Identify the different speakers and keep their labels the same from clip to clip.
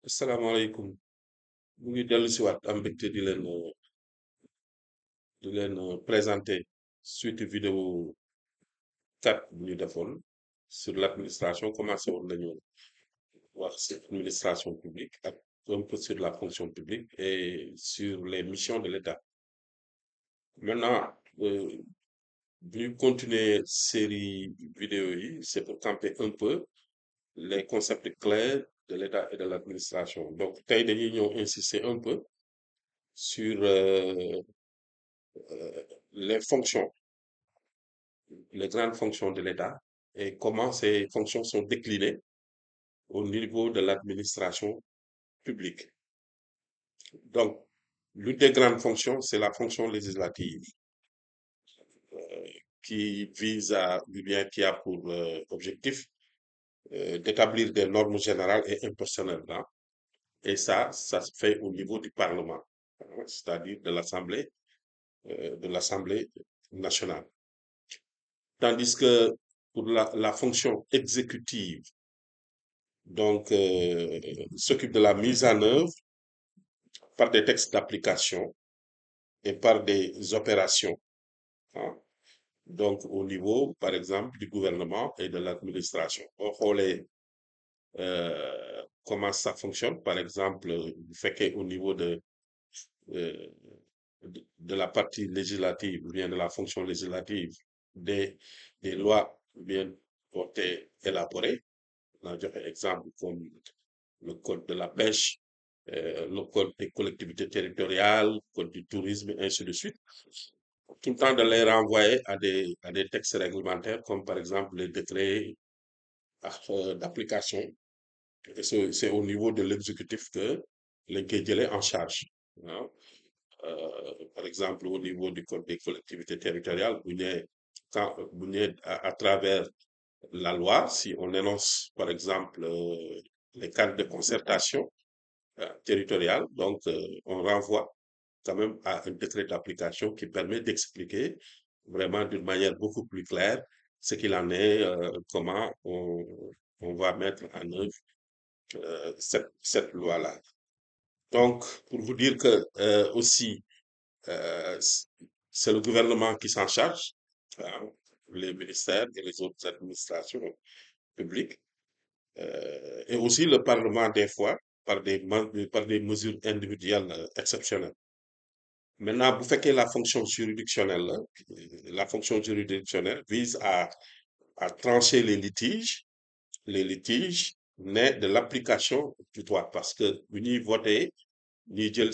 Speaker 1: asalaamaaleykum ñu ngi dellu si waat am mbégte di leen présenter suite vidéo 4 bu ñu defoon sur l'administration commencé woon nañu wax sur l'administration publique ak un peu sur la fonction publique et sur les missions de l'État. Maintenant bu ñu continuer série vidéo yi c'est pour camper un peu les concepts clairs de l'État et de l'administration. Donc tey dañuy ñëw insister un peu sur les fonctions, les grandes fonctions de l'État et comment ces fonctions sont déclinées au niveau de l'administration publique. Donc, l'une des grandes fonctions, c'est la fonction législative euh, qui vise ou bien qui a pour objectif d'établir des normes générales et impersonnelles, hein. Et ça se fait au niveau du Parlement, hein, c'est-à-dire de l'Assemblée nationale. Tandis que pour la fonction exécutive, donc s'occupe de la mise en œuvre par des textes d'application et par des opérations, hein. Donc au niveau, par exemple, du gouvernement et de l'administration. Comment ça fonctionne, par exemple, vous faites au niveau euh, de la partie législative, ou bien de la fonction législative, des, des lois bien portées, élaborées. On a joxe exemple comme le code de la pêche, le code des collectivités territoriales, le code du tourisme, et ainsi de suite. Tout le temps de les renvoyer à des textes réglementaires, comme par exemple les décrets d'application. Et c'est au niveau de l'exécutif que les est en charge, hein. Par exemple, au niveau du code des collectivités territoriales, vous n'êtes à travers la loi, si on énonce, par exemple, les cadres de concertation territoriale, donc on renvoie quand même à un décret d'application qui permet d'expliquer vraiment d'une manière beaucoup plus claire ce qu'il en est, comment on va mettre en œuvre cette loi-là. Donc, pour vous dire que aussi, c'est le gouvernement qui s'en charge, hein, les ministères et les autres administrations publiques, et aussi le Parlement des fois par des mesures individuelles exceptionnelles. Maintenant, vous faites que la fonction juridictionnelle, là, la fonction juridictionnelle vise à trancher les litiges nés de l'application du droit. Parce que vous n'y votez, ni jël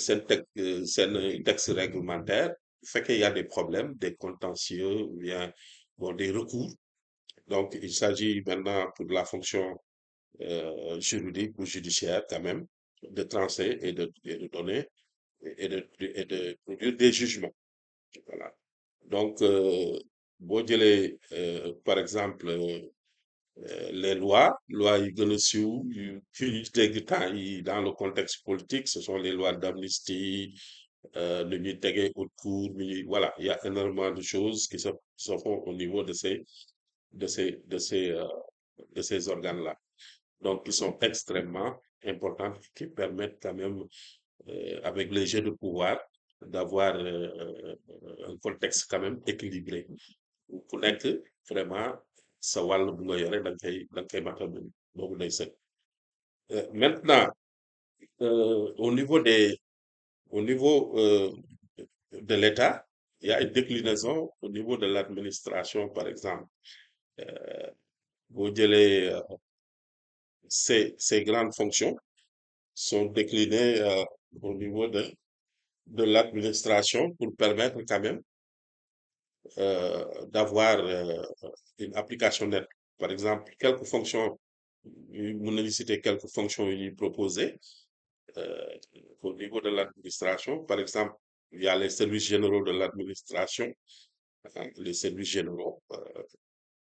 Speaker 1: texte réglementaire, vous faites qu'il y a des problèmes, des contentieux ou bien bon, des recours. Donc, il s'agit maintenant pour la fonction juridique ou judiciaire quand même de trancher et de donner et de produire des jugements. Voilà. Donc, boo jëlee par exemple les lois yi gën a siiw yu dégg temps yi dans le contexte politique, ce sont les lois d'amnistie, nu ñuy tegee haute cour, voilà, il y a énormément de choses se font au niveau de ces, de ces, euh, de ces organes-là. Donc, qui sont extrêmement importantes, qui permettent quand même, avec les jeux de pouvoir, d'avoir un contexte quand même équilibré. Ku nekk vraiment sa wàll bu nga yore da nga koy matal boobu day sëg. Maintenant, au niveau au niveau de l'État, il y a une déclinaison au niveau de l'administration, par exemple. Euh, boo jëlee ces grandes fonctions sont déclinées au niveau de l'administration pour permettre quand même d'avoir une application nette. Par exemple, quelques fonctions, vous ne citer quelques fonctions proposées euh, au niveau de l'administration. Par exemple, il y a les services généraux de l'administration, hein, les services généraux,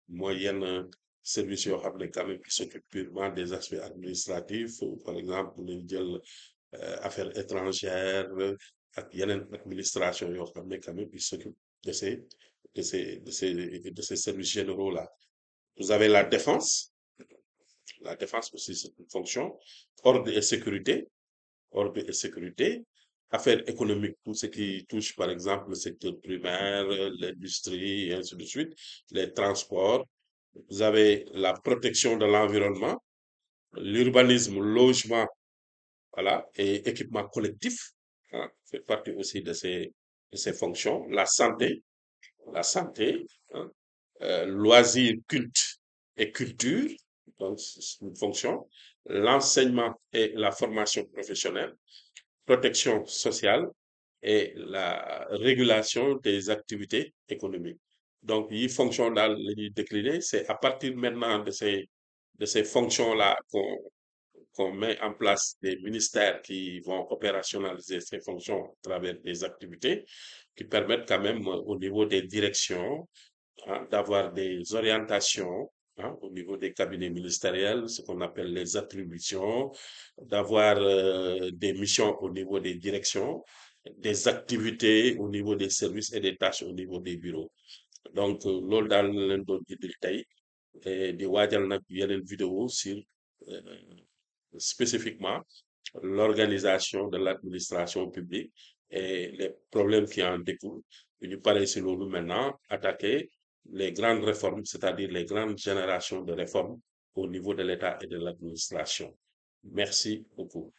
Speaker 1: moyennes services yoo xam ne quand même qui s'occupent purement des aspects administratifs, par exemple, ñu jël affaires étrangères ak yeneen administration yoo xam ne quand même qui s'occupent de de ces services généraux-là. Vous avez la défense. La défense aussi, c'est une fonction. Ordre et sécurité, ordre et sécurité. Affaires économiques, tout ce qui touche, par exemple, le secteur primaire, l'industrie, et ainsi de suite, les transports. Vous avez la protection de l'environnement, l'urbanisme, logement, voilà, et équipement collectif, hein, fait partie aussi de ces fonctions. La santé, hein, loisirs, culte et culture, donc c'est une fonction. L'enseignement et la formation professionnelle, protection sociale et la régulation des activités économiques. Donc, yi fonction daal la ñuy décliner, c'est à partir maintenant de ces fonctions-là qu'on met en place des ministères qui vont opérationnaliser ces fonctions à travers des activités qui permettent quand même au niveau des directions, hein, d'avoir des orientations, hein, au niveau des cabinets ministériels, ce qu'on appelle les attributions, d'avoir des missions au niveau des directions, des activités au niveau des services et des tâches au niveau des bureaux. Donc, loolu daal la leen doon indil tey et di waajal nag yeneen vidéo sur spécifiquement l'organisation de l'administration publique et les problèmes qui en découlent. Et ñu pare si loolu maintenant attaquer les grandes réformes, c'est-à-dire les grandes générations de réformes au niveau de l'État et de l'administration. Merci beaucoup.